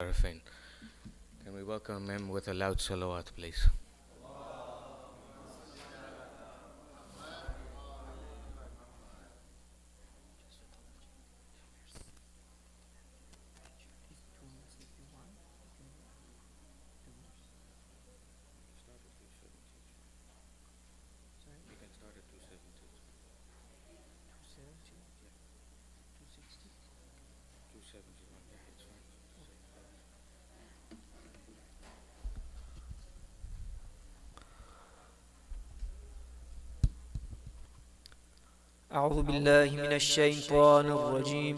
Arifin. Can we welcome him with a loud salawat, please? أعوذ بالله من الشيطان الرجيم.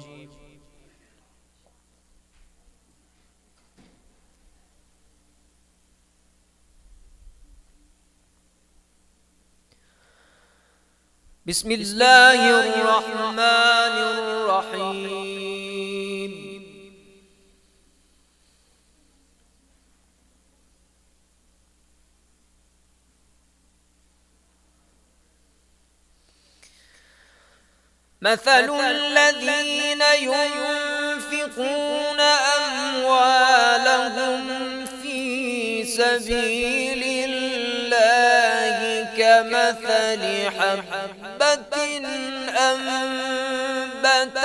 بسم الله الرحمن الرحيم. مثل الذين ينفقون أموالهم في سبيل الله كمثل حبة أنبتت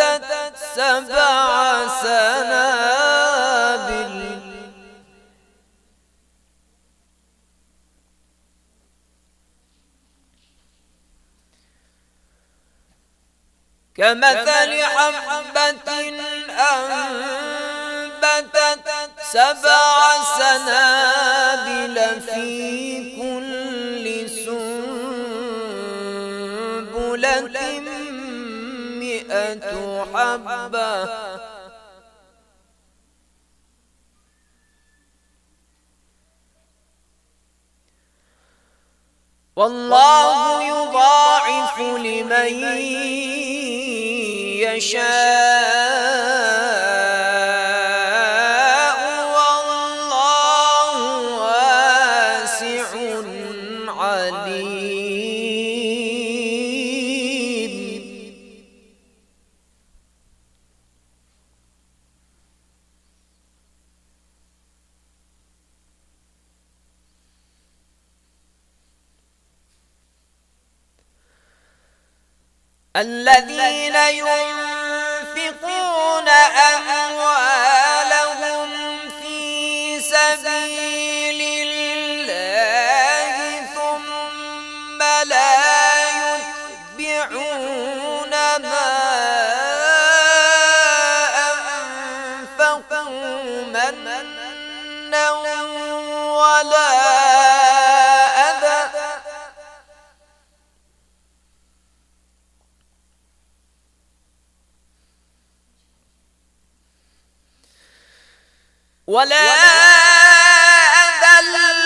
7 سنابل في كل سنبلة 100 حبة والله يضاعف لمن يشاء والله واسع عليم. الذين ينفقون أموالهم في سبيل الله ثم لا يتبعون ما أنفقوا منا ولا أذى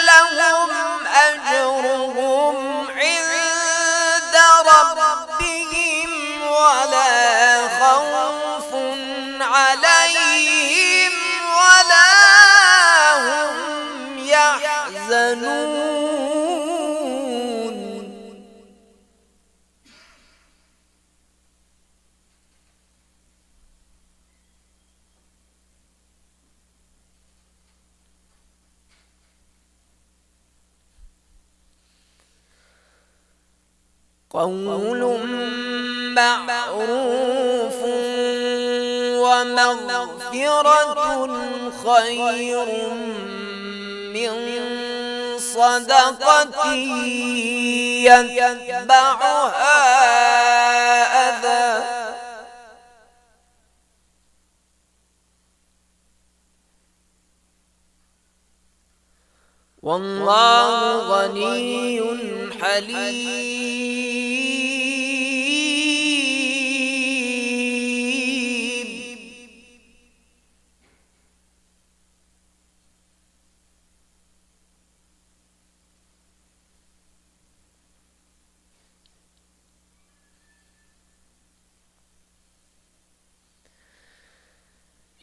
لهم أجرهم عند ربهم ولا خوف عليهم ولا هم يحزنون. قول معروف ومغفرة خير من صدقة يتبعها أذى والله غني حليم.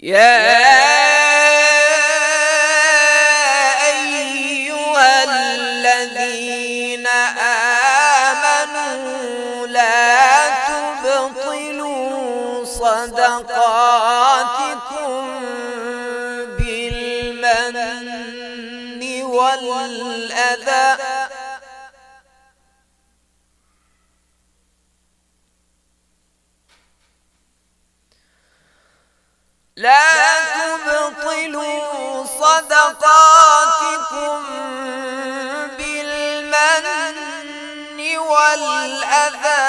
يا صدقاتكم بالمن والأذى لا تبطلوا صدقاتكم بالمن والأذى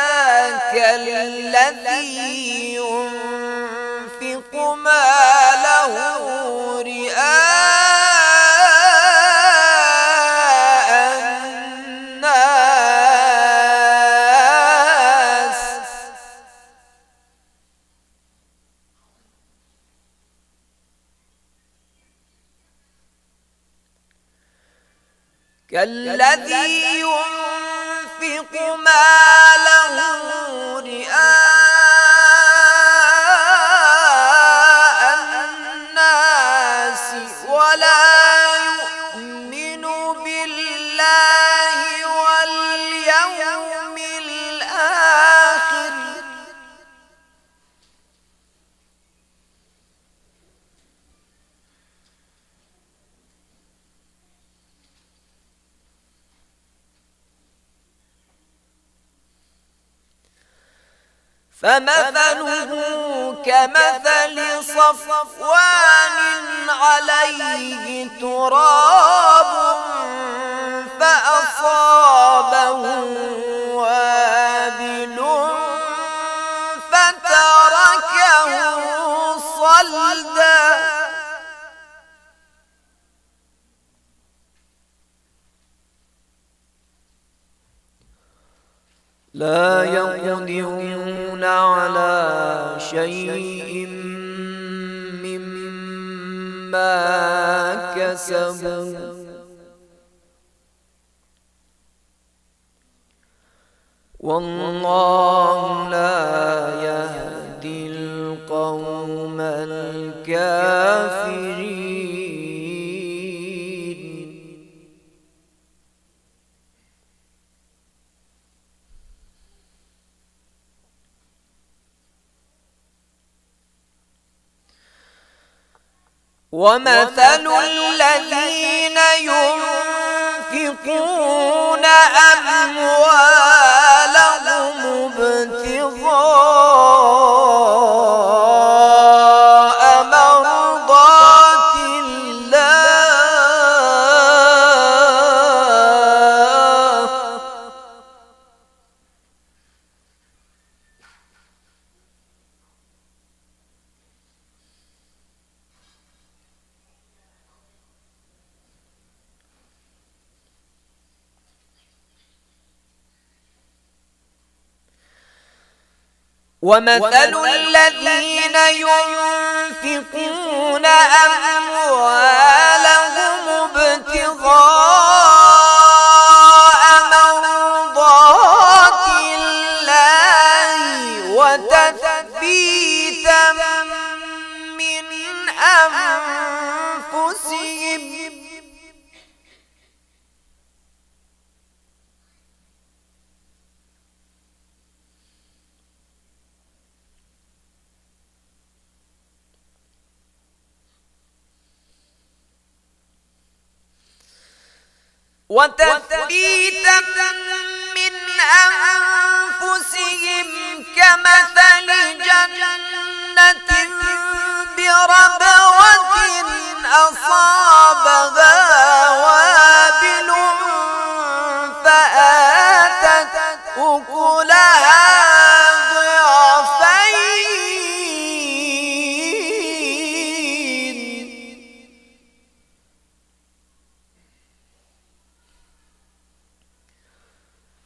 كالذي ينفق ماله رئاء الناس كالذي ينفق ماله رئاء الناس ولا يؤمن بالله واليوم الآخر فمثله كمثل صفوان عليه تراب فأصابه وابل فتركه صلدا لا يقدرون على شيء مما كسبوا والله لا يهدي القوم الكافرين ومثل الذين ينفقون أموالهم ابتغاء مرضات الله ومثل الذين ينفقون أموالهم ابتغاء مرضات الله وتثبيتا من أنفسهم كمثل جنة بربوة أصابها وابل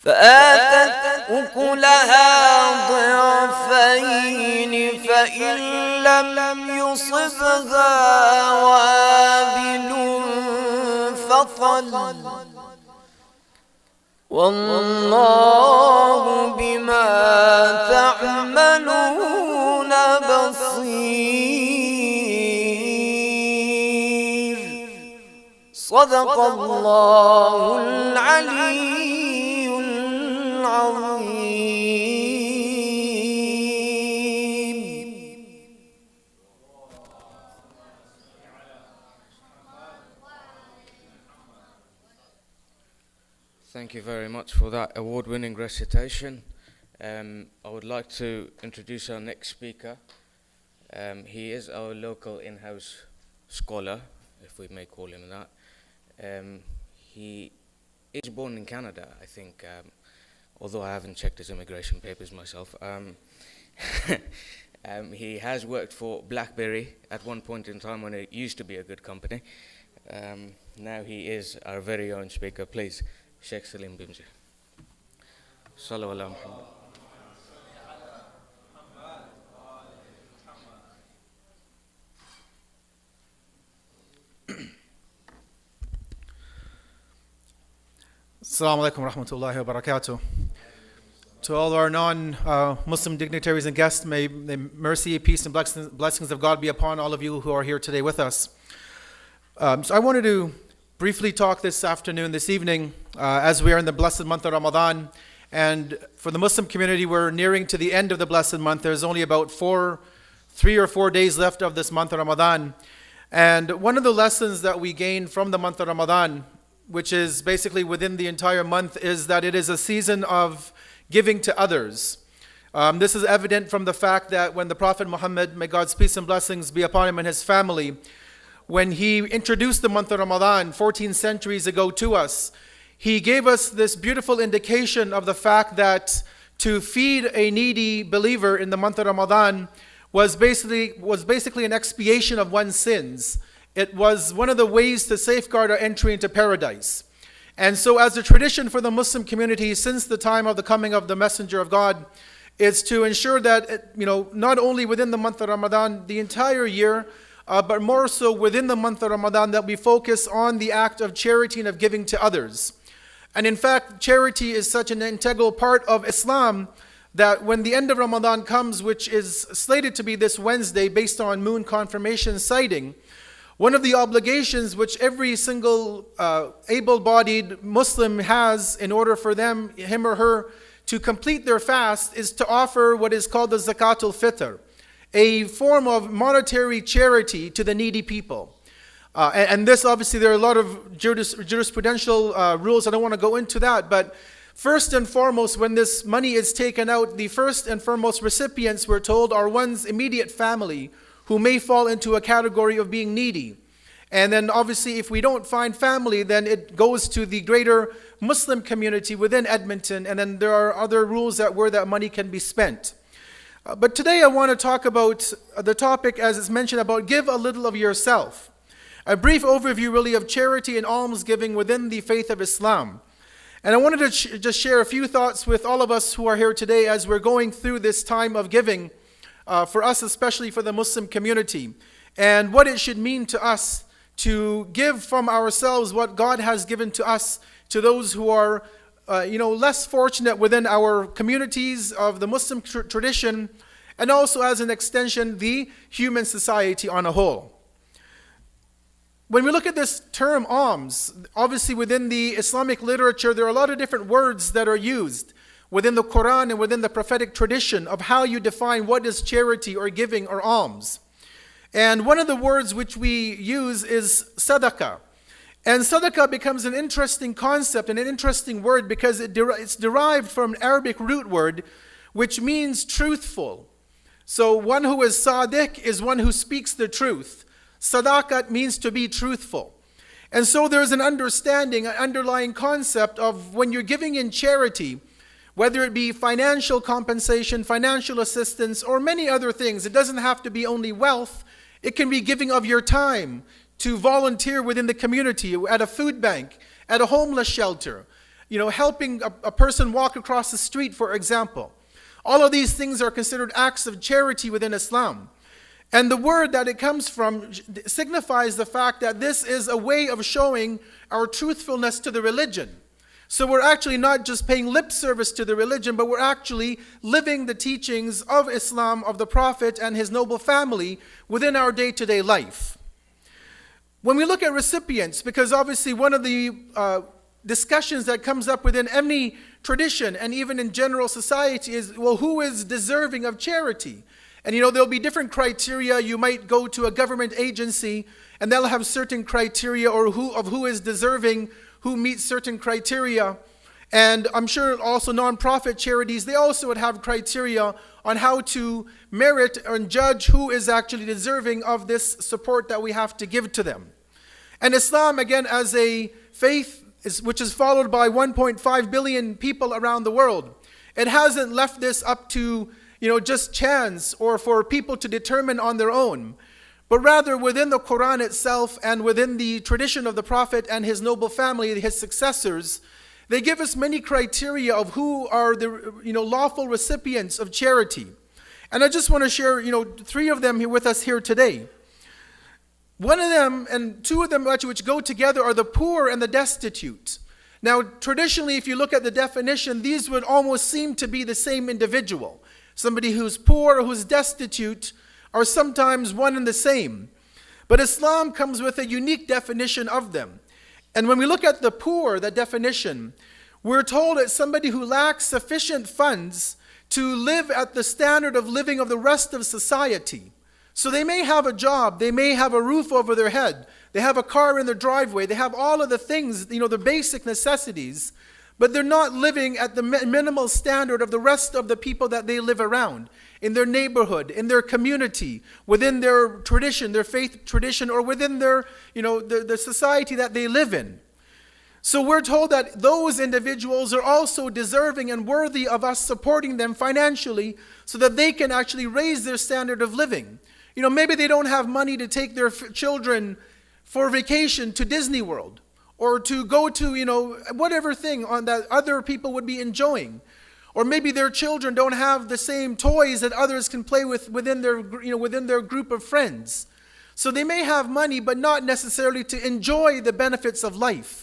فآتت أكلها ضعفين فإن لم يصبها وابل فطل والله بما تعملون بصير صدق الله العلي العظيم. Thank you very much for that award-winning recitation. I would like to introduce our next speaker. He is our local in-house scholar, if we may call him that. He is born in Canada, I think, although I haven't checked his immigration papers myself. He has worked for BlackBerry at one point in time when it used to be a good company. Now he is our very own speaker. Please, Sheikh Salim Bimji. Sallu ala Muhammad. Assalamu alaikum wa rahmatullahi wa barakatuh. To all our non-Muslim dignitaries and guests, may the mercy, peace, and blessings of God be upon all of you who are here today with us. So I wanted to briefly talk this evening, as we are in the blessed month of Ramadan. And for the Muslim community, we're nearing to the end of the blessed month. There's only about 3 or 4 days left of this month of Ramadan. And one of the lessons that we gain from the month of Ramadan, which is basically within the entire month, is that it is a season of giving to others. This is evident from the fact that when the Prophet Muhammad, may God's peace and blessings be upon him and his family, when he introduced the month of Ramadan 14 centuries ago to us, he gave us this beautiful indication of the fact that to feed a needy believer in the month of Ramadan was basically an expiation of one's sins. It was one of the ways to safeguard our entry into paradise. And so as a tradition for the Muslim community since the time of the coming of the Messenger of God is to ensure that, not only within the month of Ramadan, the entire year, but more so within the month of Ramadan, that we focus on the act of charity and of giving to others. And in fact, charity is such an integral part of Islam that when the end of Ramadan comes, which is slated to be this Wednesday based on moon confirmation sighting, one of the obligations which every single able-bodied Muslim has in order for him or her, to complete their fast is to offer what is called the Zakatul Fitr, a form of monetary charity to the needy people. And this, obviously, there are a lot of jurisprudential rules. I don't want to go into that, but first and foremost, when this money is taken out, the first and foremost recipients, we're told, are one's immediate family, who may fall into a category of being needy. And then obviously if we don't find family, then it goes to the greater Muslim community within Edmonton, and then there are other rules where that money can be spent. But today I want to talk about the topic, as it's mentioned, about give a little of yourself. A brief overview really of charity and almsgiving within the faith of Islam. And I wanted to just share a few thoughts with all of us who are here today as we're going through this time of giving, for us, especially for the Muslim community, and what it should mean to us to give from ourselves what God has given to us to those who are less fortunate within our communities of the Muslim tradition, and also as an extension the human society on a whole. When we look at this term alms, obviously within the Islamic literature there are a lot of different words that are used within the Quran and within the prophetic tradition of how you define what is charity or giving or alms. And one of the words which we use is sadaqah. And sadaqah becomes an interesting concept and an interesting word because it's derived from an Arabic root word which means truthful. So one who is sadiq is one who speaks the truth. Sadaqah means to be truthful. And so there's an understanding, an underlying concept of when you're giving in charity, whether it be financial compensation, financial assistance, or many other things. It doesn't have to be only wealth. It can be giving of your time to volunteer within the community, at a food bank, at a homeless shelter, helping a person walk across the street, for example. All of these things are considered acts of charity within Islam. And the word that it comes from signifies the fact that this is a way of showing our truthfulness to the religion. So we're actually not just paying lip service to the religion, but we're actually living the teachings of Islam, of the Prophet and his noble family within our day-to-day life. When we look at recipients, because obviously one of the discussions that comes up within any tradition and even in general society is, well, who is deserving of charity? And there'll be different criteria. You might go to a government agency and they'll have certain criteria, or who is deserving, who meets certain criteria. And I'm sure also nonprofit charities, they also would have criteria on how to merit and judge who is actually deserving of this support that we have to give to them. And Islam, again, as a faith which is followed by 1.5 billion people around the world, it hasn't left this up to just chance or for people to determine on their own, but rather within the Quran itself and within the tradition of the Prophet and his noble family, his successors, they give us many criteria of who are the lawful recipients of charity. And I just want to share 3 of them here with us here today. One of them, and 2 of them actually which go together, are the poor and the destitute. Now, traditionally, if you look at the definition, these would almost seem to be the same individual. Somebody who's poor or who's destitute are sometimes one and the same. But Islam comes with a unique definition of them. And when we look at the poor, that definition, we're told it's somebody who lacks sufficient funds to live at the standard of living of the rest of society. So they may have a job, they may have a roof over their head, they have a car in their driveway, they have all of the things, the basic necessities, but they're not living at the minimal standard of the rest of the people that they live around, in their neighborhood, in their community, within their tradition, their faith tradition, or within their, the society that they live in. So we're told that those individuals are also deserving and worthy of us supporting them financially so that they can actually raise their standard of living. Maybe they don't have money to take their children for vacation to Disney World, or to go to, whatever thing on that other people would be enjoying. Or maybe their children don't have the same toys that others can play with within their group of friends. So they may have money, but not necessarily to enjoy the benefits of life.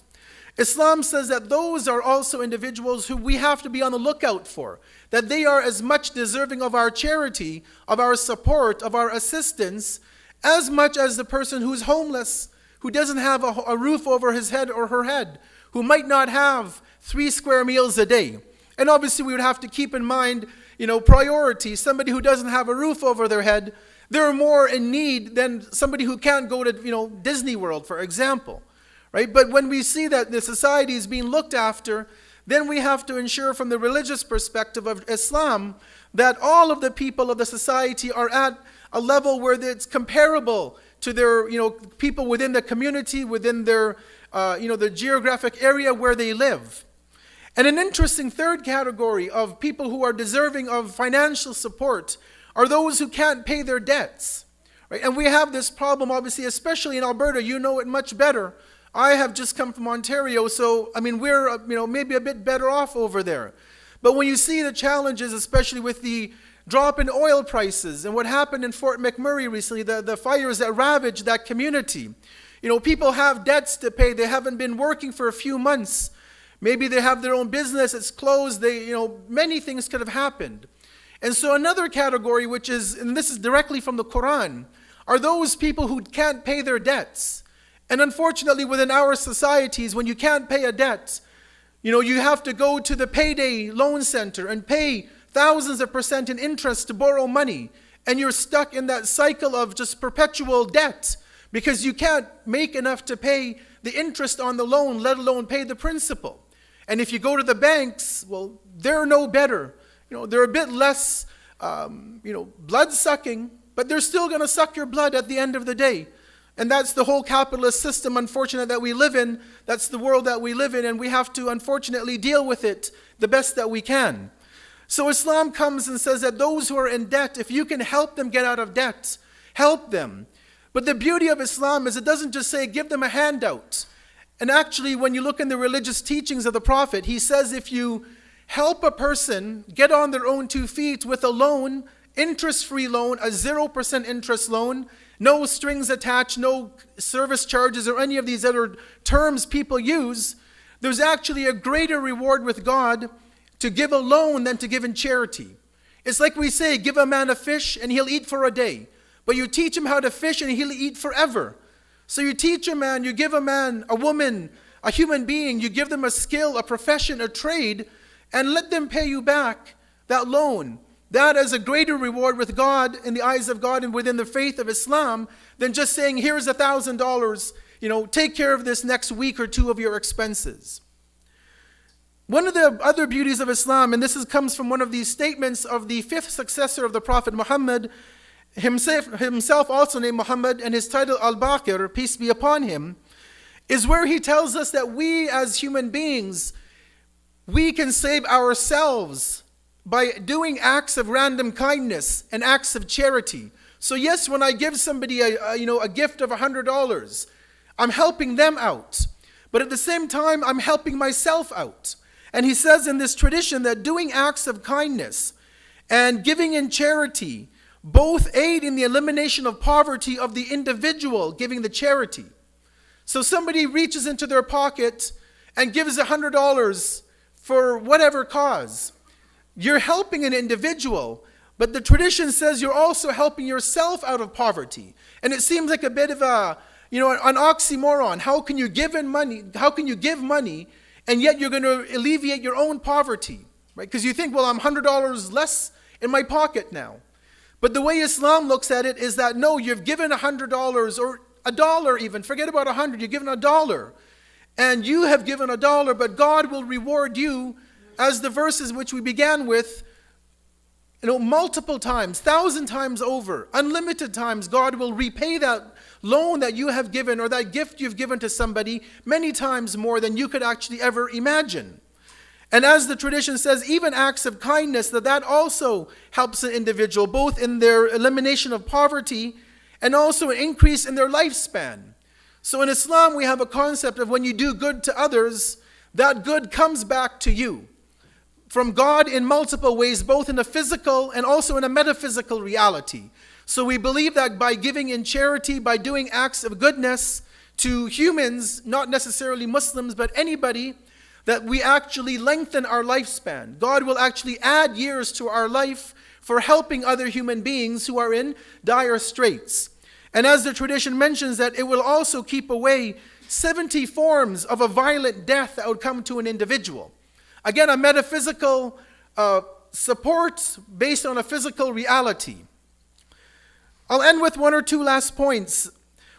Islam says that those are also individuals who we have to be on the lookout for, that they are as much deserving of our charity, of our support, of our assistance, as much as the person who's homeless, who doesn't have a roof over his head or her head, who might not have 3 square meals a day. And obviously we would have to keep in mind, priority. Somebody who doesn't have a roof over their head, they're more in need than somebody who can't go to, Disney World, for example. Right? But when we see that the society is being looked after, then we have to ensure from the religious perspective of Islam that all of the people of the society are at a level where it's comparable to their, people within the community, within their, the geographic area where they live. And an interesting third category of people who are deserving of financial support are those who can't pay their debts. Right? And we have this problem, obviously, especially in Alberta. You know it much better. I have just come from Ontario, so, we're, maybe a bit better off over there. But when you see the challenges, especially with the drop in oil prices and what happened in Fort McMurray recently, the fires that ravaged that community, people have debts to pay. They haven't been working for a few months. Maybe they have their own business, it's closed. Many things could have happened. And so another category, which is, and this is directly from the Quran, are those people who can't pay their debts. And unfortunately, within our societies, when you can't pay a debt, you have to go to the payday loan center and pay thousands of % in interest to borrow money. And you're stuck in that cycle of just perpetual debt because you can't make enough to pay the interest on the loan, let alone pay the principal. And if you go to the banks, well, they're no better. They're a bit less, blood-sucking, but they're still going to suck your blood at the end of the day. And that's the whole capitalist system, unfortunately, that we live in. That's the world that we live in, and we have to, unfortunately, deal with it the best that we can. So Islam comes and says that those who are in debt, if you can help them get out of debt, help them. But the beauty of Islam is it doesn't just say give them a handout. And actually, when you look in the religious teachings of the Prophet, he says if you help a person get on their own 2 feet with a loan, interest-free loan, a 0% interest loan, no strings attached, no service charges or any of these other terms people use, there's actually a greater reward with God to give a loan than to give in charity. It's like we say, give a man a fish and he'll eat for a day. But you teach him how to fish and he'll eat forever. So you teach a man, you give a man, a woman, a human being, you give them a skill, a profession, a trade, and let them pay you back that loan. That is a greater reward with God, in the eyes of God and within the faith of Islam, than just saying, here's $1,000, take care of this next week or 2 of your expenses. One of the other beauties of Islam, and comes from one of these statements of the fifth successor of the Prophet Muhammad, himself also named Muhammad, and his title Al-Baqir, peace be upon him, is where he tells us that we as human beings, we can save ourselves by doing acts of random kindness and acts of charity. So yes, when I give somebody a gift of $100, I'm helping them out. But at the same time, I'm helping myself out. And he says in this tradition that doing acts of kindness and giving in charity both aid in the elimination of poverty of the individual giving the charity. So somebody reaches into their pocket and gives $100 for whatever cause. You're helping an individual, but the tradition says you're also helping yourself out of poverty. And it seems like a bit of an oxymoron. How can you give money and yet you're going to alleviate your own poverty, right? Because you think, well, I'm $100 less in my pocket now. But the way Islam looks at it is that, no, you've given $100 or $1 even. Forget about 100, you've given $1. And you have given $1, but God will reward you, as the verses which we began with, multiple times, 1,000 times over, unlimited times. God will repay that loan that you have given or that gift you've given to somebody many times more than you could actually ever imagine. And as the tradition says, even acts of kindness, that also helps an individual, both in their elimination of poverty and also an increase in their lifespan. So in Islam, we have a concept of when you do good to others, that good comes back to you from God in multiple ways, both in a physical and also in a metaphysical reality. So we believe that by giving in charity, by doing acts of goodness to humans, not necessarily Muslims, but anybody, that we actually lengthen our lifespan. God will actually add years to our life for helping other human beings who are in dire straits. And as the tradition mentions, that it will also keep away 70 forms of a violent death that would come to an individual. Again, a metaphysical support based on a physical reality. I'll end with one or two last points.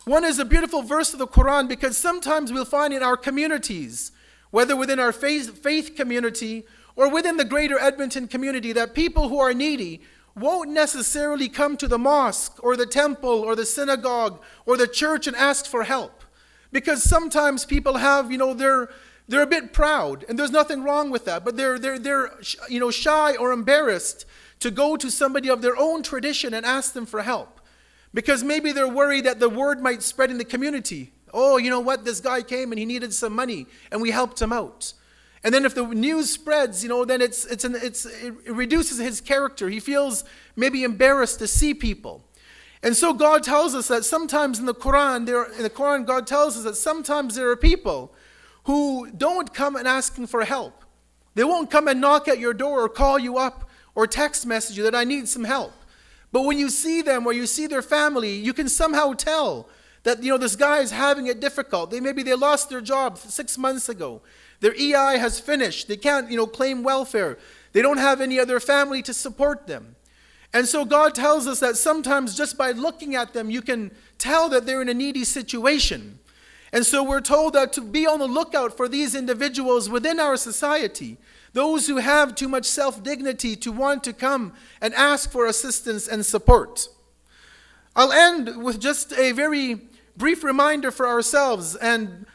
One is a beautiful verse of the Quran, because sometimes we'll find in our communities, whether within our faith community or within the greater Edmonton community, that people who are needy won't necessarily come to the mosque or the temple or the synagogue or the church and ask for help. Because sometimes people have, they're a bit proud, and there's nothing wrong with that, but they're shy or embarrassed to go to somebody of their own tradition and ask them for help. Because maybe they're worried that the word might spread in the community. Oh, you know what? This guy came and he needed some money and we helped him out. And then if the news spreads, then it reduces his character. He feels maybe embarrassed to see people. And so God tells us that sometimes in the Quran, God tells us that sometimes there are people who don't come and asking for help. They won't come and knock at your door or call you up or text message you that I need some help. But when you see them or you see their family, you can somehow tell that this guy is having it difficult. Maybe they lost their job 6 months ago. Their EI has finished. They can't claim welfare. They don't have any other family to support them. And so God tells us that sometimes just by looking at them, you can tell that they're in a needy situation. And so we're told that to be on the lookout for these individuals within our society, those who have too much self-dignity to want to come and ask for assistance and support. I'll end with just a very brief reminder for ourselves and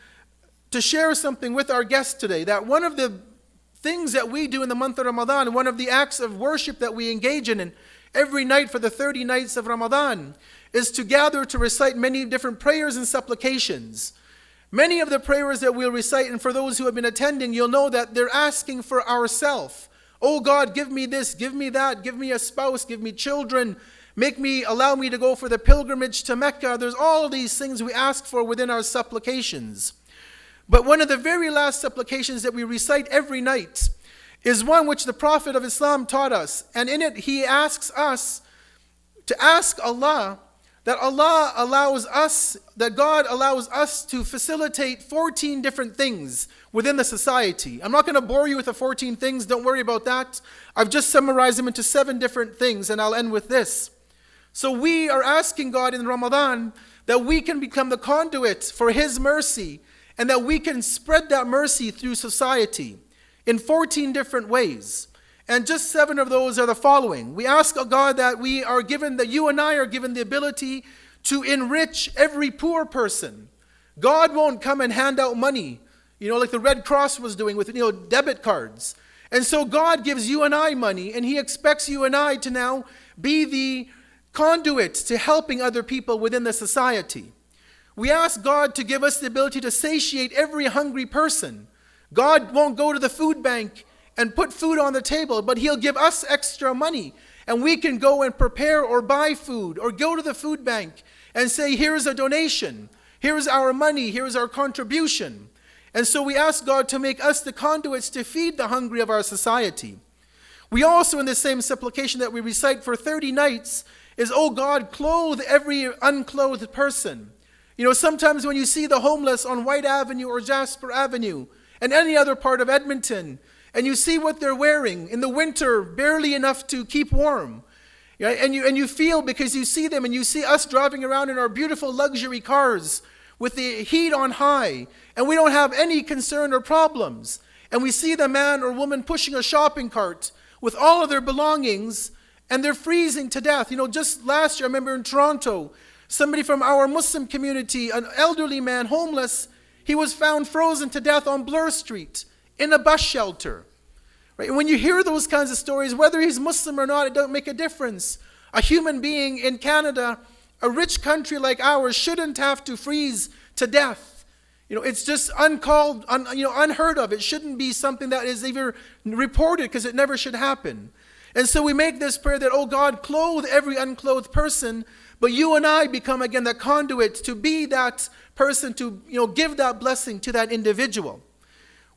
to share something with our guests today, that one of the things that we do in the month of Ramadan, one of the acts of worship that we engage in every night for the 30 nights of Ramadan, is to gather to recite many different prayers and supplications. Many of the prayers that we'll recite, and for those who have been attending, you'll know that they're asking for ourselves. Oh God, give me this, give me that, give me a spouse, give me children, allow me to go for the pilgrimage to Mecca. There's all of these things we ask for within our supplications. But one of the very last supplications that we recite every night is one which the Prophet of Islam taught us. And in it, he asks us to ask Allah that God allows us to facilitate 14 different things within the society. I'm not going to bore you with the 14 things, don't worry about that. I've just summarized them into 7 different things, and I'll end with this. So we are asking God in Ramadan that we can become the conduit for His mercy, and that we can spread that mercy through society. in 14 different ways. And just 7 of those are the following. We ask God that you and I are given the ability to enrich every poor person. God won't come and hand out money, like the Red Cross was doing with, debit cards. And so God gives you and I money, and He expects you and I to now be the conduit to helping other people within the society. We ask God to give us the ability to satiate every hungry person. God won't go to the food bank and put food on the table, but He'll give us extra money, and we can go and prepare or buy food or go to the food bank and say, here's a donation, here's our money, here's our contribution. And so we ask God to make us the conduits to feed the hungry of our society. We also, in the same supplication that we recite for 30 nights, is, oh God, clothe every unclothed person. Sometimes when you see the homeless on White Avenue or Jasper Avenue and any other part of Edmonton, and you see what they're wearing in the winter, barely enough to keep warm, and you feel, because you see them and you see us driving around in our beautiful luxury cars with the heat on high, and we don't have any concern or problems, and we see the man or woman pushing a shopping cart with all of their belongings, and they're freezing to death. Just last year, I remember in Toronto, somebody from our Muslim community, an elderly man, homeless, he was found frozen to death on Bloor Street in a bus shelter. Right? And when you hear those kinds of stories, whether he's Muslim or not, it doesn't make a difference. A human being in Canada, a rich country like ours, shouldn't have to freeze to death. It's just unheard of. It shouldn't be something that is even reported, because it never should happen. And so we make this prayer that, oh God, clothe every unclothed person, but you and I become again the conduit to be that person, to give that blessing to that individual.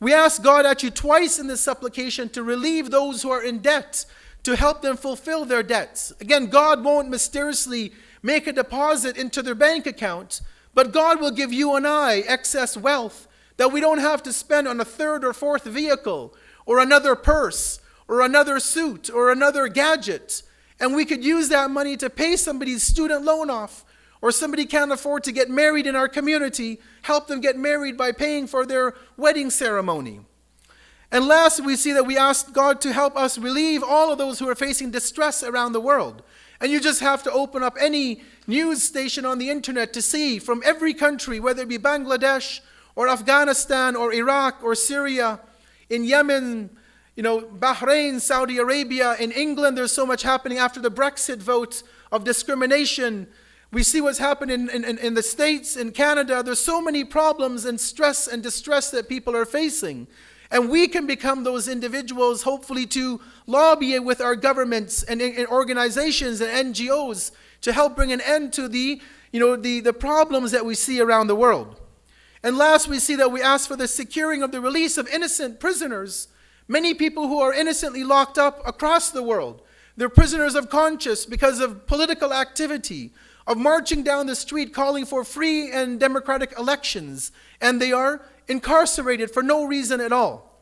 We ask God actually twice in this supplication to relieve those who are in debt, to help them fulfill their debts. Again, God won't mysteriously make a deposit into their bank account, but God will give you and I excess wealth that we don't have to spend on a 3rd or 4th vehicle, or another purse, or another suit, or another gadget. And we could use that money to pay somebody's student loan off, or somebody can't afford to get married in our community, help them get married by paying for their wedding ceremony. And lastly, we see that we ask God to help us relieve all of those who are facing distress around the world. And you just have to open up any news station on the internet to see from every country, whether it be Bangladesh or Afghanistan or Iraq or Syria, in Yemen, Bahrain, Saudi Arabia, in England, there's so much happening after the Brexit vote of discrimination. We see what's happened in the States, in Canada. There's so many problems and stress and distress that people are facing. And we can become those individuals, hopefully, to lobby with our governments and organizations and NGOs to help bring an end to the problems that we see around the world. And last, we see that we ask for the securing of the release of innocent prisoners. Many people who are innocently locked up across the world. They're prisoners of conscience because of political activity, of marching down the street calling for free and democratic elections. And they are incarcerated for no reason at all.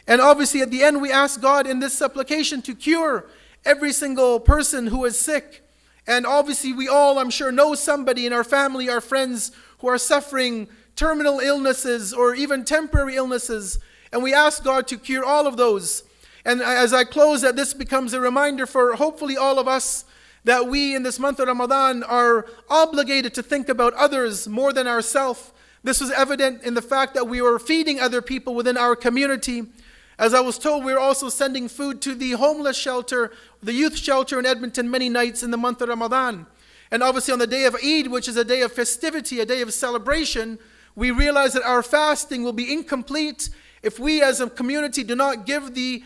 And obviously at the end we ask God in this supplication to cure every single person who is sick. And obviously we all, I'm sure, know somebody in our family, our friends, who are suffering terminal illnesses or even temporary illnesses. And we ask God to cure all of those. And as I close, that this becomes a reminder for hopefully all of us that we in this month of Ramadan are obligated to think about others more than ourselves. This was evident in the fact that we were feeding other people within our community. As I was told, we were also sending food to the homeless shelter, the youth shelter in Edmonton many nights in the month of Ramadan. And obviously on the day of Eid, which is a day of festivity, a day of celebration, we realize that our fasting will be incomplete if we as a community do not give the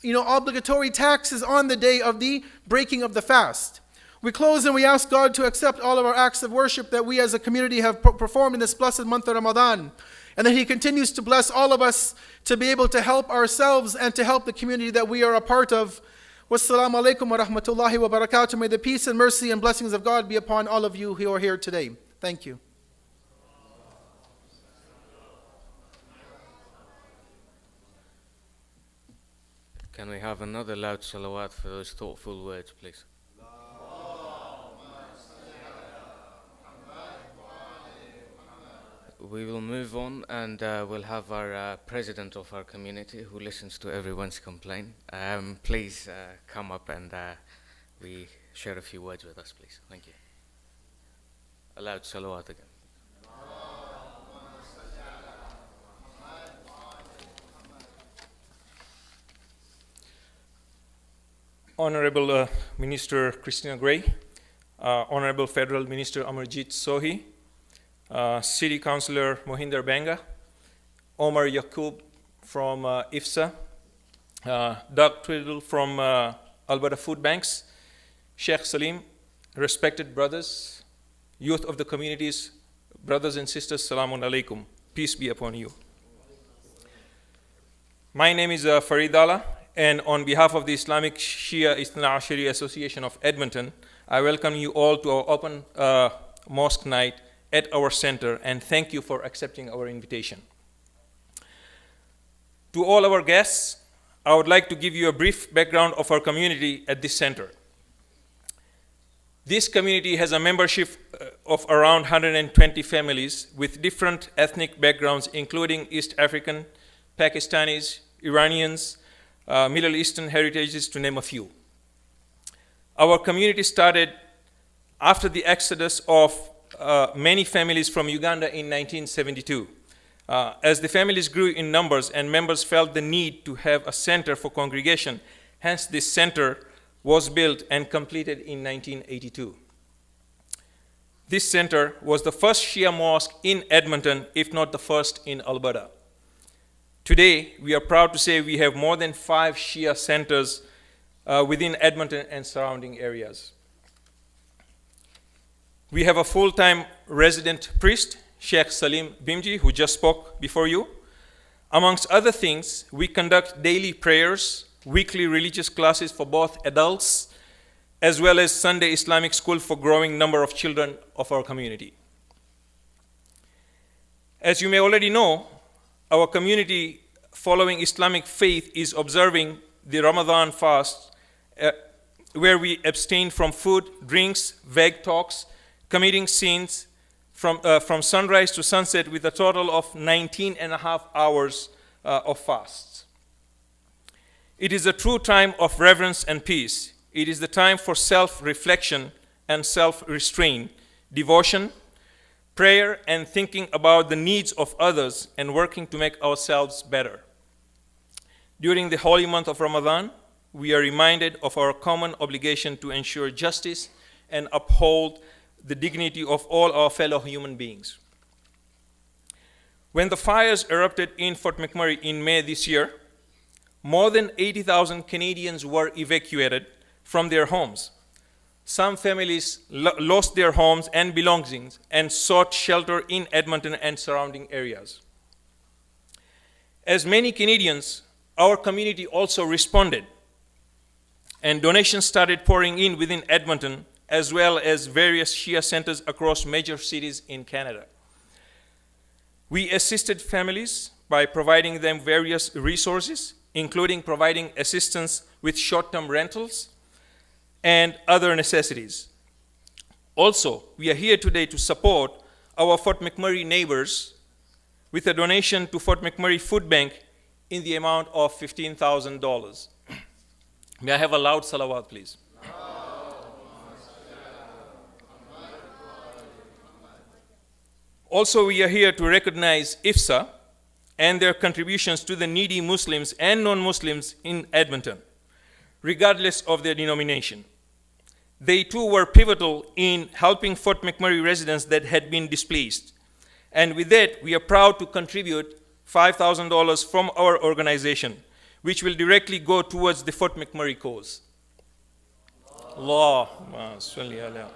obligatory taxes on the day of the breaking of the fast. We close and we ask God to accept all of our acts of worship that we as a community have performed in this blessed month of Ramadan. And that He continues to bless all of us to be able to help ourselves and to help the community that we are a part of. Wassalamu alaikum wa rahmatullahi wa barakatuh. May the peace and mercy and blessings of God be upon all of you who are here today. Thank you. Can we have another loud salawat for those thoughtful words, please? we will move on, and we'll have our president of our community who listens to everyone's complaint. Please come up and we share a few words with us, please. Thank you. Aloud salawat again. Honorable Minister Christina Gray, Honorable Federal Minister Amarjit Sohi, City Councillor Mohinder Banga, Omar Yaqub from IFSA, Doug Twiddle from Alberta Food Banks, Sheikh Salim, respected brothers, youth of the communities, brothers and sisters, Salamun Alaikum. Peace be upon you. My name is Farid Allah, and on behalf of the Islamic Shia Ithna Ashari Association of Edmonton, I welcome you all to our open mosque night at our center, and thank you for accepting our invitation. To all our guests, I would like to give you a brief background of our community at this center. This community has a membership of around 120 families with different ethnic backgrounds, including East African, Pakistanis, Iranians, Middle Eastern heritages, to name a few. Our community started after the exodus of many families from Uganda in 1972. As the families grew in numbers and members felt the need to have a center for congregation, hence this center was built and completed in 1982. This center was the first Shia mosque in Edmonton, if not the first in Alberta. Today, we are proud to say we have more than 5 Shia centers within Edmonton and surrounding areas. We have a full-time resident priest, Sheikh Salim Bimji, who just spoke before you. Amongst other things, we conduct daily prayers, weekly religious classes for both adults, as well as Sunday Islamic school for growing number of children of our community. As you may already know, our community following Islamic faith is observing the Ramadan fast, where we abstain from food, drinks, vague talks, committing sins from sunrise to sunset with a total of 19 and a half hours of fasts. It is a true time of reverence and peace. It is the time for self-reflection and self-restraint, devotion, prayer, and thinking about the needs of others and working to make ourselves better. During the holy month of Ramadan, we are reminded of our common obligation to ensure justice and uphold the dignity of all our fellow human beings. When the fires erupted in Fort McMurray in May this year, more than 80,000 Canadians were evacuated from their homes. Some families lost their homes and belongings and sought shelter in Edmonton and surrounding areas. As many Canadians, our community also responded, and donations started pouring in within Edmonton, as well as various Shia centers across major cities in Canada. We assisted families by providing them various resources, including providing assistance with short-term rentals and other necessities. Also, we are here today to support our Fort McMurray neighbors with a donation to Fort McMurray Food Bank in the amount of $15,000. May I have a loud salawat, please? Also, we are here to recognize IFSA and their contributions to the needy Muslims and non-Muslims in Edmonton, regardless of their denomination. They too were pivotal in helping Fort McMurray residents that had been displaced. And with that, we are proud to contribute $5,000 from our organization, which will directly go towards the Fort McMurray cause. Allahumma salli ala.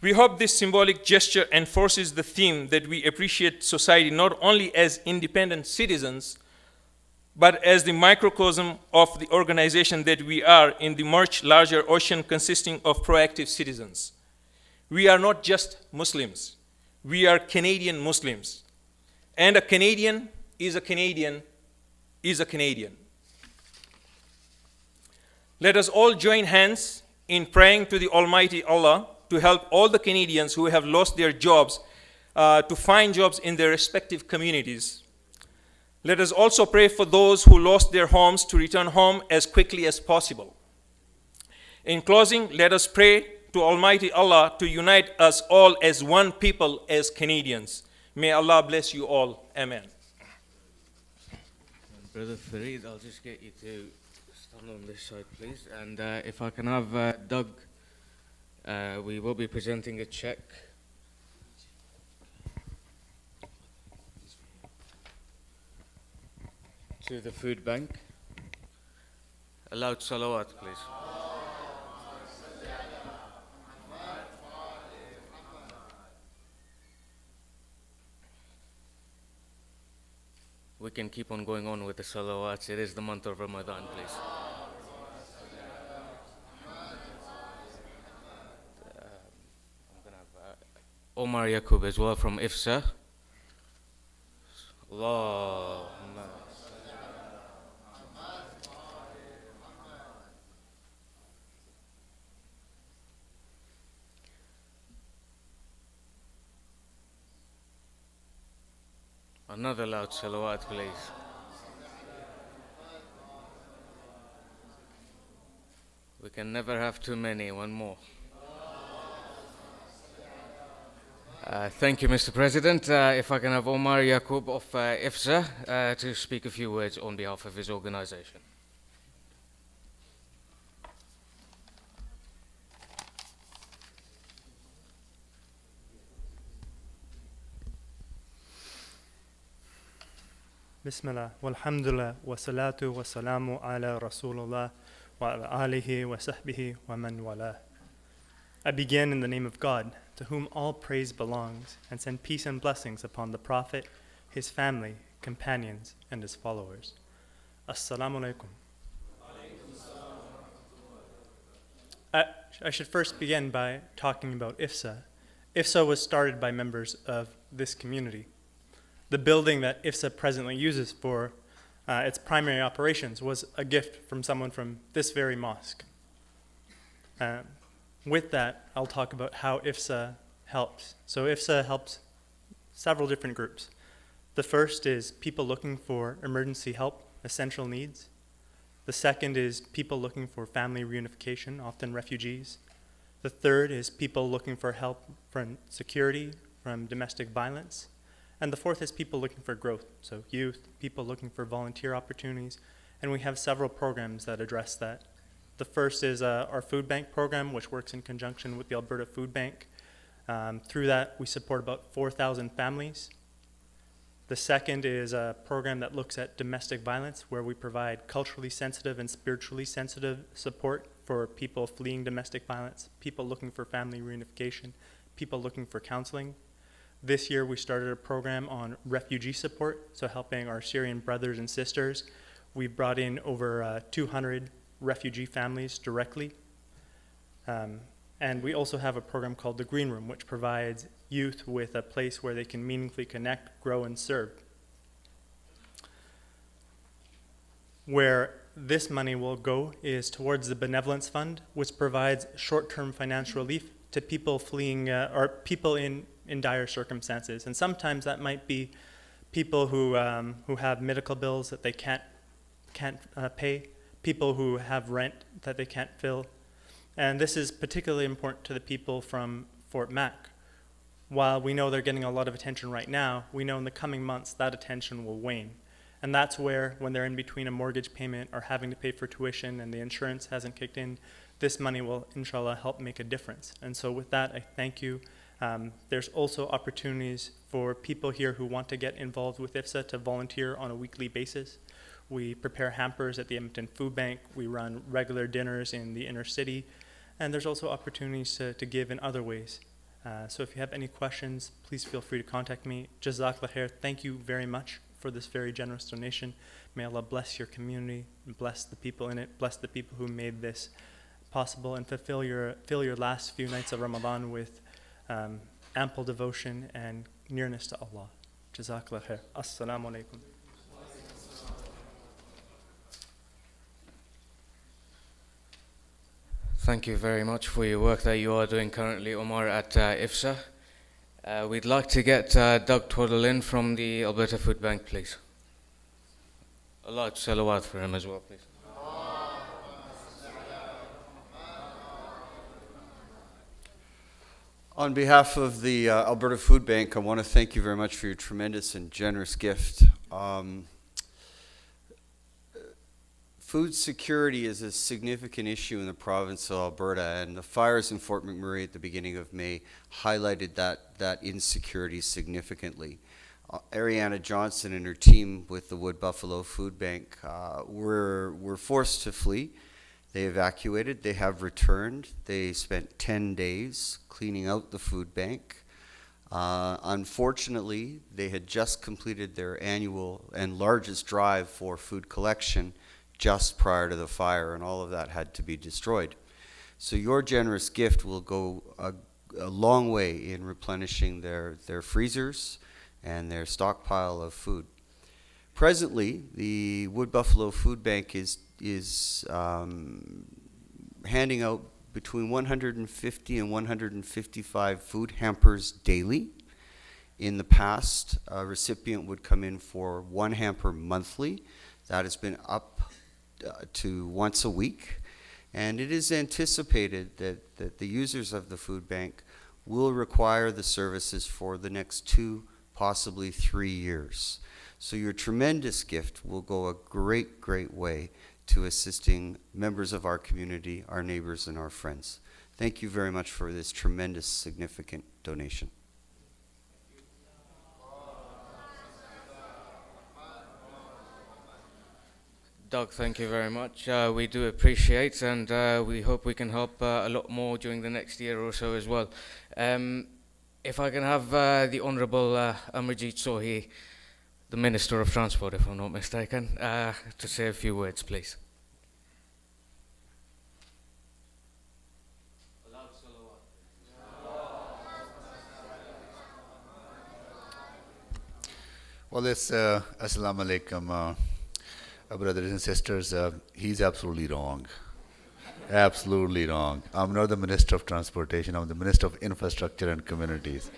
We hope this symbolic gesture enforces the theme that we appreciate society not only as independent citizens, but as the microcosm of the organization that we are in the much larger ocean consisting of proactive citizens. We are not just Muslims. We are Canadian Muslims. And a Canadian is a Canadian is a Canadian. Let us all join hands in praying to the Almighty Allah to help all the Canadians who have lost their jobs to find jobs in their respective communities. Let us also pray for those who lost their homes to return home as quickly as possible. In closing, let us pray to Almighty Allah to unite us all as one people, as Canadians. May Allah bless you all. Amen. Brother Fareed, I'll just get you to stand on this side, please. And if I can have Doug, we will be presenting a check. To the food bank. A loud salawat, please. We can keep on going on with the salawats. It is the month of Ramadan, please. I'm going to have Omar Yaqub as well from IFSA. Allah. Another loud salawat, please. We can never have too many. One more. Thank you, Mr. President. If I can have Omar Yaqub of IFSA to speak a few words on behalf of his organization. Bismillah, walhamdulillah, wa salatu wa salamu ala Rasulullah wa ala alihi wa sahbihi wa man wala. I begin in the name of God, to whom all praise belongs, and send peace and blessings upon the Prophet, his family, companions, and his followers. Assalamu alaikum. I should first begin by talking about IFSA. IFSA was started by members of this community. The building that IFSA presently uses for its primary operations was a gift from someone from this very mosque. With that, I'll talk about how IFSA helps. So IFSA helps several different groups. The first is people looking for emergency help, essential needs. The second is people looking for family reunification, often refugees. The third is people looking for help from security, from domestic violence. And the fourth is people looking for growth, so youth, people looking for volunteer opportunities, and we have several programs that address that. The first is our food bank program, which works in conjunction with the Alberta Food Bank. Through that, we support about 4,000 families. The second is a program that looks at domestic violence, where we provide culturally sensitive and spiritually sensitive support for people fleeing domestic violence, people looking for family reunification, people looking for counseling. This year, we started a program on refugee support, so helping our Syrian brothers and sisters. We've brought in over 200 refugee families directly. And we also have a program called the Green Room, which provides youth with a place where they can meaningfully connect, grow, and serve. Where this money will go is towards the Benevolence Fund, which provides short-term financial relief to people fleeing, or people in dire circumstances. And sometimes that might be people who have medical bills that they can't pay, people who have rent that they can't fill. And this is particularly important to the people from Fort Mac. While we know they're getting a lot of attention right now, we know in the coming months that attention will wane. And that's where, when they're in between a mortgage payment or having to pay for tuition and the insurance hasn't kicked in, this money will, inshallah, help make a difference. And so with that, I thank you. There's also opportunities for people here who want to get involved with IFSA to volunteer on a weekly basis. We prepare hampers at the Edmonton Food Bank. We run regular dinners in the inner city. And there's also opportunities to give in other ways. So if you have any questions, please feel free to contact me. Jazakallah khair. Thank you very much for this very generous donation. May Allah bless your community, and bless the people in it, bless the people who made this possible, and fill your last few nights of Ramadan with ample devotion and nearness to Allah. Jazakallah khair. Assalamu alaikum. Thank you very much for your work that you are doing currently, Omar, at IFSA. We'd like to get Doug Twaddle in from the Alberta Food Bank, please. A large salawat for him as well, please. On behalf of the Alberta Food Bank, I want to thank you very much for your tremendous and generous gift. Food security is a significant issue in the province of Alberta, and the fires in Fort McMurray at the beginning of May highlighted that insecurity significantly. Ariana Johnson and her team with the Wood Buffalo Food Bank were forced to flee. They evacuated, they have returned. They spent 10 days cleaning out the food bank. Unfortunately, they had just completed their annual and largest drive for food collection just prior to the fire, and all of that had to be destroyed. So your generous gift will go a long way in replenishing their freezers and their stockpile of food. Presently, the Wood Buffalo Food Bank is handing out between 150 and 155 food hampers daily. In the past, a recipient would come in for one hamper monthly. That has been up to once a week. And it is anticipated that the users of the food bank will require the services for the next 2, possibly 3 years. So your tremendous gift will go a great, great way to assisting members of our community, our neighbors, and our friends. Thank you very much for this tremendous, significant donation. Doug, thank you very much. We do appreciate, and we hope we can help a lot more during the next year or so as well. If I can have the Honourable Amarjeet Sohi, the Minister of Transport, if I'm not mistaken, to say a few words, please. Well, it's Assalamu alaikum, brothers and sisters. He's absolutely wrong. Absolutely wrong. I'm not the Minister of Transportation. I'm the Minister of Infrastructure and Communities.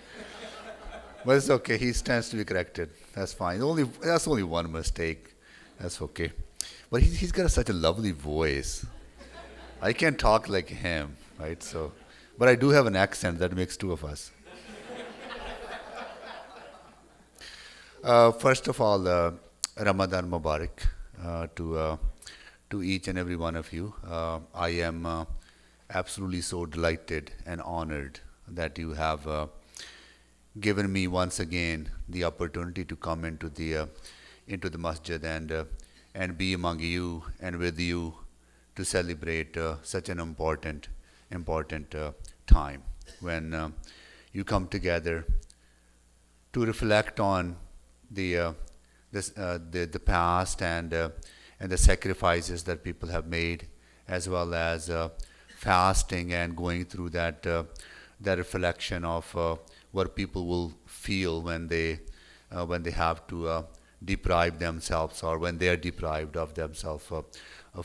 But it's okay. He stands to be corrected. That's fine. That's only one mistake. That's okay. But he's got such a lovely voice. I can't talk like him, right? So, but I do have an accent that makes two of us. First of all, Ramadan Mubarak to each and every one of you. I am absolutely so delighted and honored that you have given me once again the opportunity to come into the masjid and be among you and with you to celebrate such an important time when you come together to reflect on the past and the sacrifices that people have made, as well as fasting and going through that reflection of what people will feel when they have to deprive themselves, or when they are deprived of themselves of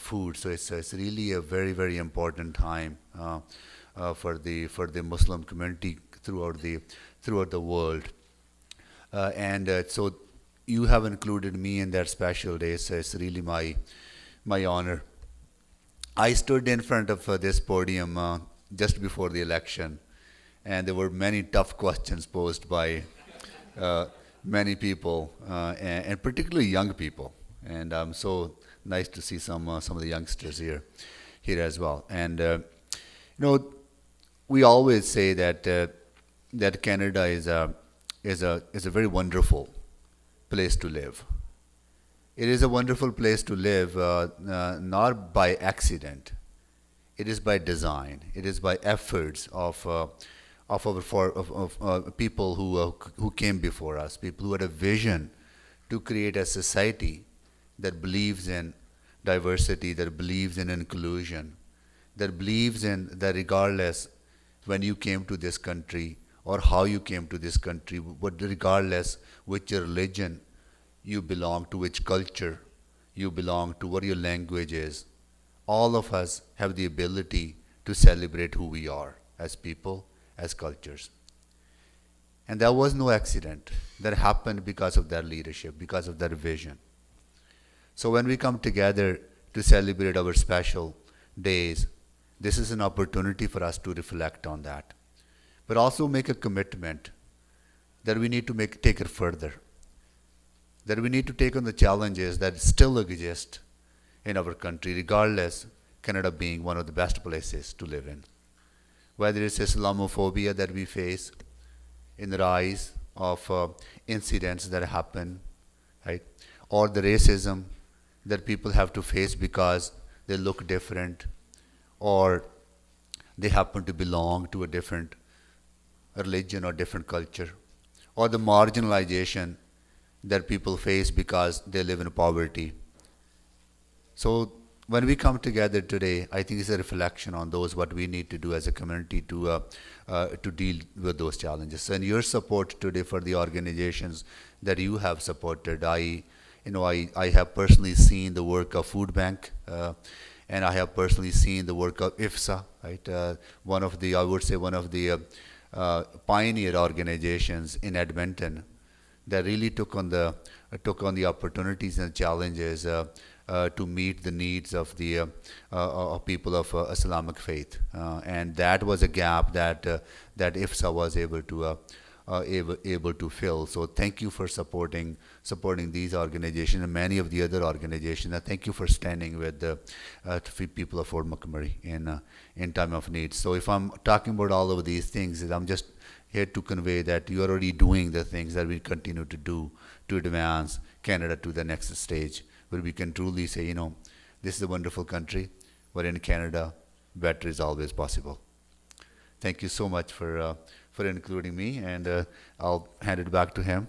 food. So it's really a very, very important time for the Muslim community throughout the world. So you have included me in that special day, so it's really my honor. I stood in front of this podium just before the election, and there were many tough questions posed by many people, and particularly young people. And I'm so nice to see some of the youngsters here as well. And we always say that Canada is a very wonderful place to live. It is a wonderful place to live, not by accident. It is by design. It is by efforts of people who came before us, people who had a vision to create a society that believes in diversity, that believes in inclusion, that believes in that regardless when you came to this country or how you came to this country, but regardless which religion you belong to, which culture you belong to, what your language is, all of us have the ability to celebrate who we are as people, as cultures. And that was no accident. That happened because of their leadership, because of their vision. So when we come together to celebrate our special days, this is an opportunity for us to reflect on that, but also make a commitment that we need to take it further, that we need to take on the challenges that still exist in our country, regardless Canada being one of the best places to live in. Whether it's Islamophobia that we face in the rise of incidents that happen, right? Or the racism that people have to face because they look different or they happen to belong to a different religion or different culture, or the marginalization that people face because they live in poverty. So when we come together today, I think it's a reflection on those what we need to do as a community to deal with those challenges. And your support today for the organizations that you have supported, I have personally seen the work of Food Bank, and I have personally seen the work of IFSA, right? One of the pioneer organizations in Edmonton that really took on the opportunities and challenges to meet the needs of the people of Islamic faith, and that was a gap that IFSA was able to fill. So thank you for supporting these organizations and many of the other organizations. And thank you for standing with the people of Fort McMurray in time of need. So if I'm talking about all of these things, I'm just here to convey that you're already doing the things that we continue to do to advance Canada to the next stage, where we can truly say, this is a wonderful country, but in Canada, better is always possible. Thank you so much for including me, and I'll hand it back to him.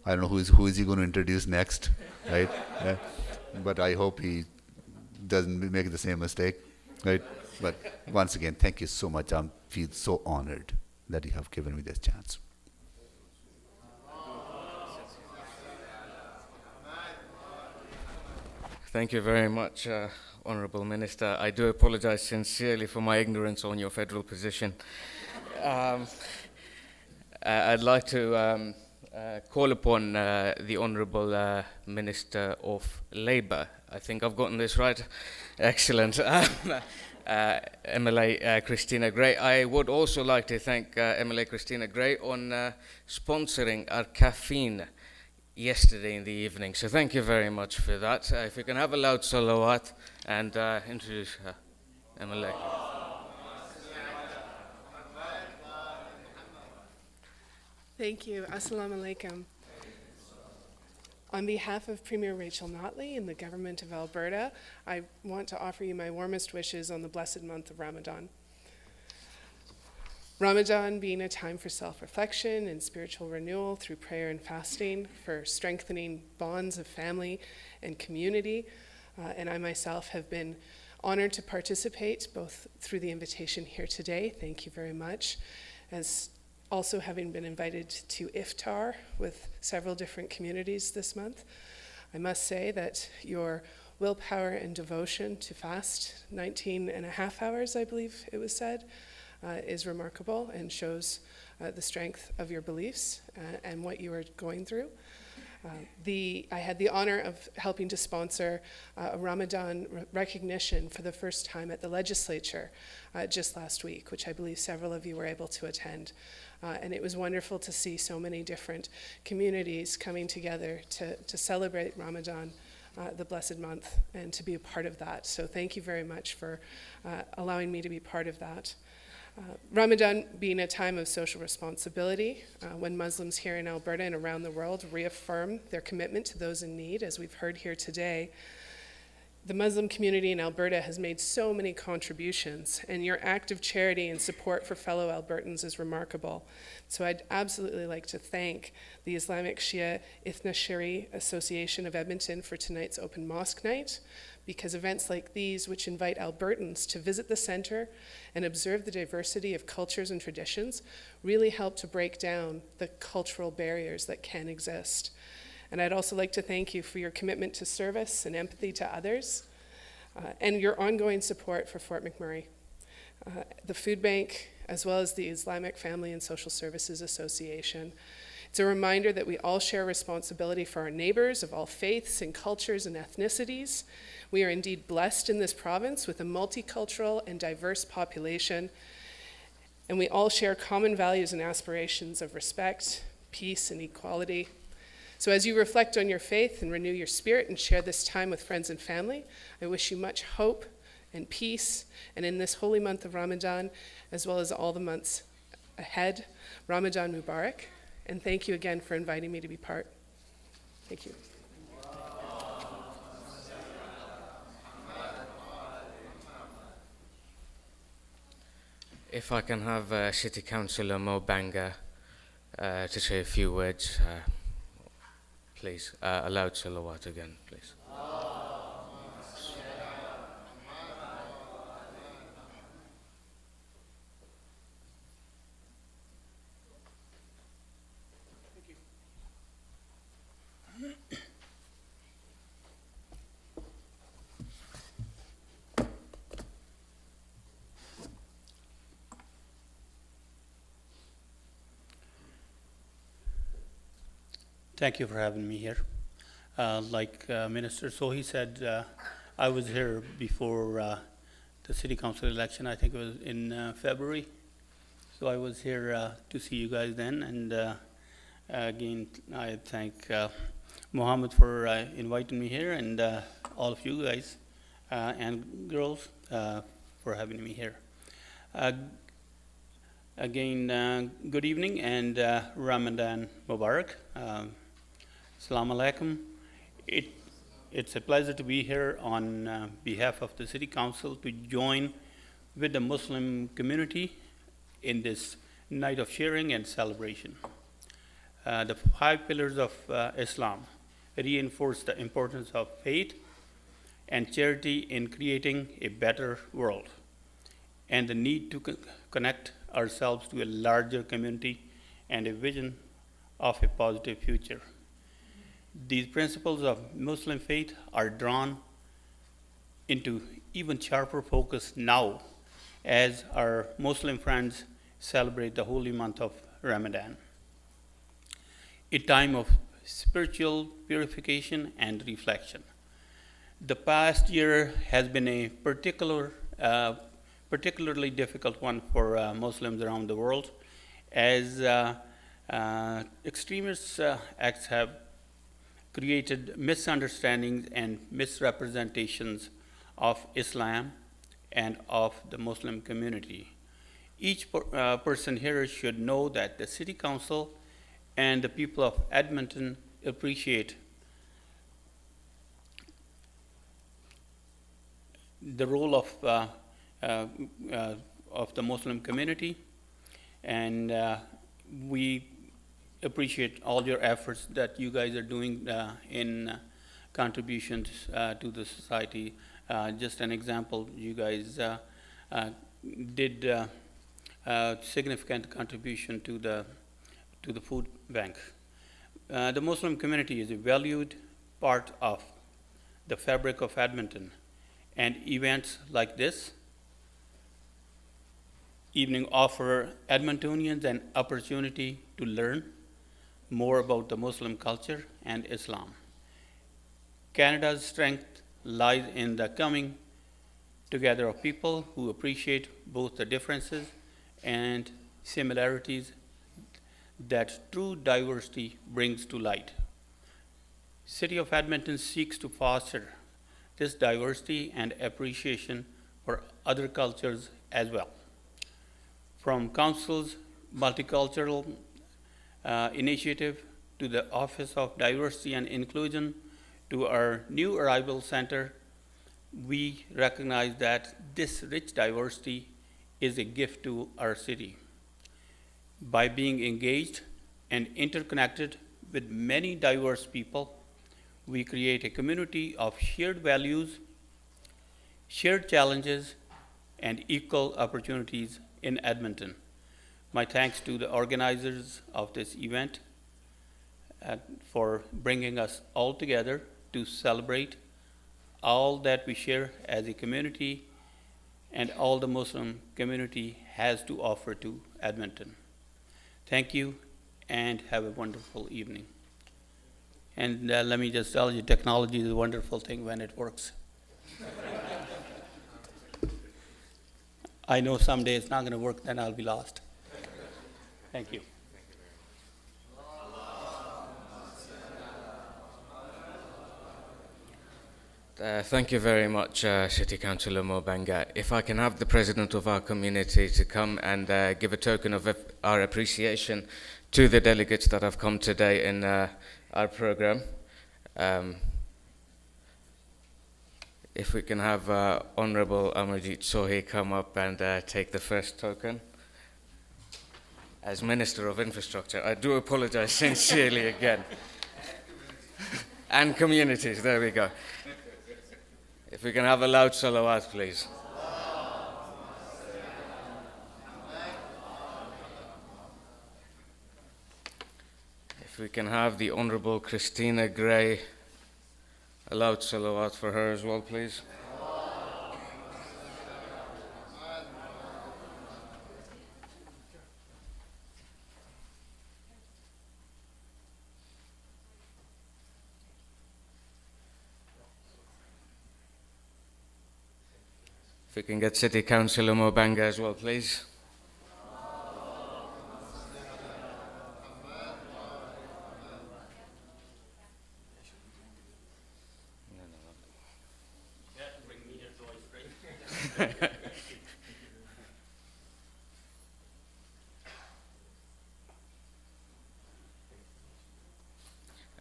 I don't know who is he going to introduce next, right? But I hope he doesn't make the same mistake, right? But once again, thank you so much. I feel so honored that you have given me this chance. Thank you very much, Honourable Minister. I do apologize sincerely for my ignorance on your federal position. I'd like to call upon the Honourable Minister of Labour. I think I've gotten this right. Excellent. MLA Christina Gray. I would also like to thank MLA Christina Gray on sponsoring our caffeine yesterday in the evening. So thank you very much for that. If we can have a loud salawat and introduce MLA. Thank you. Assalamu alaikum. On behalf of Premier Rachel Notley and the Government of Alberta, I want to offer you my warmest wishes on the blessed month of Ramadan. Ramadan being a time for self-reflection and spiritual renewal through prayer and fasting, for strengthening bonds of family and community, and I myself have been honored to participate both through the invitation here today, thank you very much, as also having been invited to iftar with several different communities this month. I must say that your willpower and devotion to fast 19 and a half hours, I believe it was said, is remarkable and shows the strength of your beliefs and what you are going through. I had the honor of helping to sponsor a Ramadan recognition for the first time at the legislature just last week, which I believe several of you were able to attend. And it was wonderful to see so many different communities coming together to celebrate Ramadan, the blessed month, and to be a part of that. So thank you very much for allowing me to be part of that. Ramadan being a time of social responsibility, when Muslims here in Alberta and around the world reaffirm their commitment to those in need, as we've heard here today. The Muslim community in Alberta has made so many contributions, and your act of charity and support for fellow Albertans is remarkable. So I'd absolutely like to thank the Islamic Shia Ithnashari Association of Edmonton for tonight's open mosque night, because events like these, which invite Albertans to visit the center and observe the diversity of cultures and traditions, really help to break down the cultural barriers that can exist. And I'd also like to thank you for your commitment to service and empathy to others, and your ongoing support for Fort McMurray. the food bank, as well as the Islamic Family and Social Services Association. It's a reminder that we all share responsibility for our neighbors of all faiths and cultures and ethnicities. We are indeed blessed in this province with a multicultural and diverse population, and we all share common values and aspirations of respect, peace, and equality. So as you reflect on your faith and renew your spirit and share this time with friends and family, I wish you much hope and peace, and in this holy month of Ramadan, as well as all the months ahead, Ramadan Mubarak. And thank you again for inviting me to be part. Thank you. If I can have City Councillor Mo Banga to say a few words, please. A loud salawat again, please. Thank you for having me here. Like Minister Sohi said, I was here before the City Council election. I think it was in February. So I was here to see you guys then. And again, I thank Mohammed for inviting me here, and all of you guys and girls for having me here. Again, good evening and Ramadan Mubarak. Assalamu alaikum. It's a pleasure to be here on behalf of the City Council to join with the Muslim community in this night of sharing and celebration. The 5 pillars of Islam reinforce the importance of faith and charity in creating a better world, and the need to connect ourselves to a larger community and a vision of a positive future. These principles of Muslim faith are drawn into even sharper focus now as our Muslim friends celebrate the holy month of Ramadan, a time of spiritual purification and reflection. The past year has been a particularly difficult one for Muslims around the world, as extremist acts have created misunderstandings and misrepresentations of Islam and of the Muslim community. Each person here should know that the City Council and the people of Edmonton appreciate the role of the Muslim community, and we appreciate all your efforts that you guys are doing in contributions to the society. Just an example, you guys did significant contribution to the food bank. The Muslim community is a valued part of the fabric of Edmonton, and events like this evening offer Edmontonians an opportunity to learn more about the Muslim culture and Islam. Canada's strength lies in the coming together of people who appreciate both the differences and similarities that true diversity brings to light. City of Edmonton seeks to foster this diversity and appreciation for other cultures as well. From Council's multicultural initiative to the Office of Diversity and Inclusion to our new arrival center, we recognize that this rich diversity is a gift to our city. By being engaged and interconnected with many diverse people, we create a community of shared values, shared challenges, and equal opportunities in Edmonton. My thanks to the organizers of this event for bringing us all together to celebrate all that we share as a community and all the Muslim community has to offer to Edmonton. Thank you and have a wonderful evening. And let me just tell you, technology is a wonderful thing when it works. I know someday it's not going to work, then I'll be lost. Thank you. Thank you very much, City Councillor Mobanga. If I can have the president of our community to come and give a token of our appreciation to the delegates that have come today in our program. If we can have Honourable Amarjeet Sohi come up and take the first token. As Minister of Infrastructure, I do apologise sincerely again. And communities, there we go. If we can have a loud salawat, please. If we can have the Honourable Christina Gray, a loud salawat for her as well, please. If we can get City Councillor Mobanga as well, please.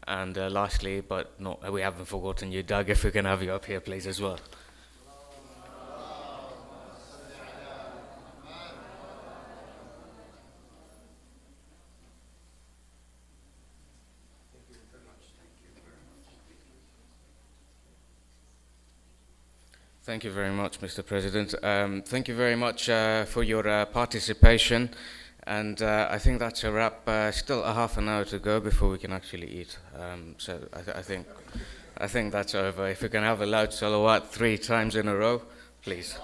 And lastly, but not, we haven't forgotten you, Doug, if we can have you up here, please, as well. Thank you very much, Mr. President. Thank you very much for your participation. And I think that's a wrap. Still a half an hour to go before we can actually eat. So I think that's over. If we can have a loud salawat 3 times in a row, please.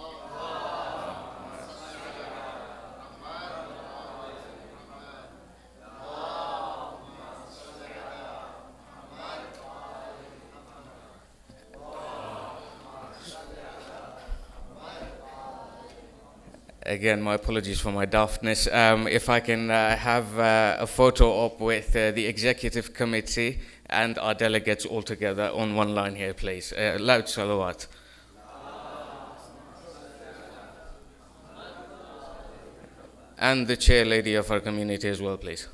Again, my apologies for my daftness. If I can have a photo up with the executive committee and our delegates all together on one line here, please. Loud salawat. And the chair lady of our community as well, please.